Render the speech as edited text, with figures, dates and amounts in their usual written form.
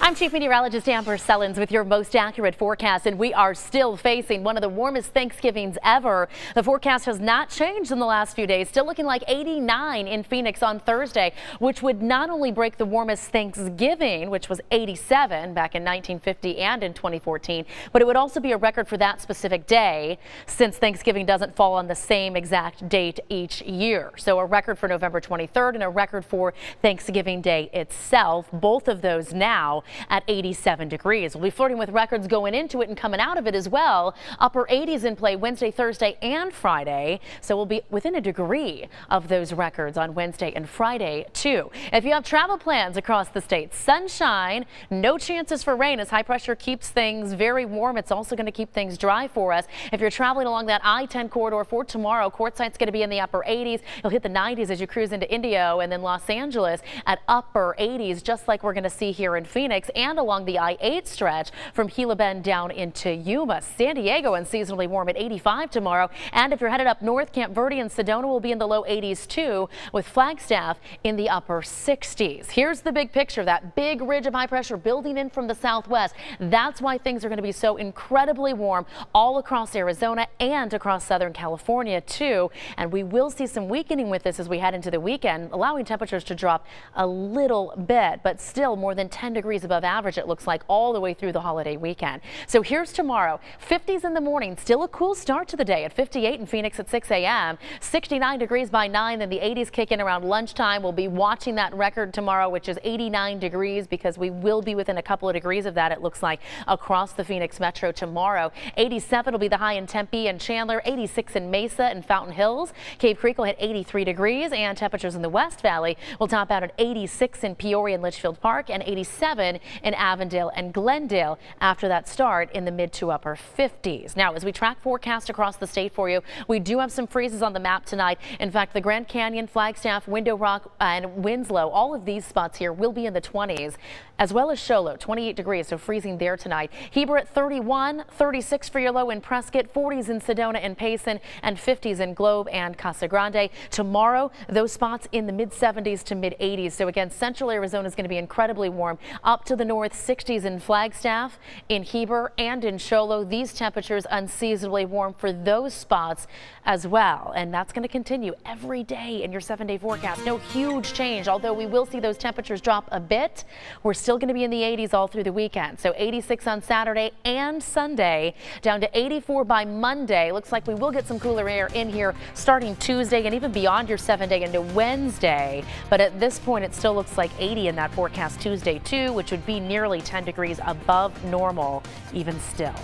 I'm Chief Meteorologist Amber Sellens with your most accurate forecast, and we are still facing one of the warmest Thanksgivings ever. The forecast has not changed in the last few days, still looking like 89 in Phoenix on Thursday, which would not only break the warmest Thanksgiving, which was 87 back in 1950 and in 2014, but it would also be a record for that specific day, since Thanksgiving doesn't fall on the same exact date each year. So a record for November 23rd and a record for Thanksgiving Day itself, both of those now at 87 degrees. We'll be flirting with records going into it and coming out of it as well. Upper 80s in play Wednesday, Thursday, and Friday. So we'll be within a degree of those records on Wednesday and Friday too. If you have travel plans across the state, sunshine, no chances for rain as high pressure keeps things very warm. It's also going to keep things dry for us. If you're traveling along that I-10 corridor for tomorrow, quartzite's going to be in the upper 80s. You'll hit the 90s as you cruise into Indio and then Los Angeles at upper 80s, just like we're going to see here in Phoenix and along the I-8 stretch from Gila Bend down into Yuma. San Diego unseasonably warm at 85 tomorrow. And if you're headed up north, Camp Verde and Sedona will be in the low 80s too, with Flagstaff in the upper 60s. Here's the big picture, that big ridge of high pressure building in from the southwest. That's why things are going to be so incredibly warm all across Arizona and across Southern California too. And we will see some weakening with this as we head into the weekend, allowing temperatures to drop a little bit, but still more than 10 degrees above average, it looks like, all the way through the holiday weekend. So here's tomorrow. 50s in the morning, still a cool start to the day at 58 in Phoenix at 6 a.m. 69 degrees by 9, then the 80s kick in around lunchtime. We'll be watching that record tomorrow, which is 89 degrees, because we will be within a couple of degrees of that, it looks like, across the Phoenix metro tomorrow. 87 will be the high in Tempe and Chandler, 86 in Mesa and Fountain Hills. Cave Creek will hit 83 degrees, and temperatures in the West Valley will top out at 86 in Peoria and Litchfield Park and 87 in Avondale and Glendale after that start in the mid to upper 50s. Now, as we track forecast across the state for you, we do have some freezes on the map tonight. In fact, the Grand Canyon, Flagstaff, Window Rock, and Winslow, all of these spots here will be in the 20s, as well as Show Low, 28 degrees, so freezing there tonight. Heber at 31, 36 for your low in Prescott, 40s in Sedona and Payson, and 50s in Globe and Casa Grande. Tomorrow, those spots in the mid 70s to mid 80s. So again, central Arizona is going to be incredibly warm. Up to the north, 60s in Flagstaff, in Heber, and in Show Low. These temperatures unseasonably warm for those spots as well. And that's going to continue every day in your 7-day forecast. No huge change, although we will see those temperatures drop a bit. We're still going to be in the 80s all through the weekend. So 86 on Saturday and Sunday, down to 84 by Monday. Looks like we will get some cooler air in here starting Tuesday and even beyond your 7-day into Wednesday. But at this point, it still looks like 80 in that forecast Tuesday too, which would be nearly 10 degrees above normal even still.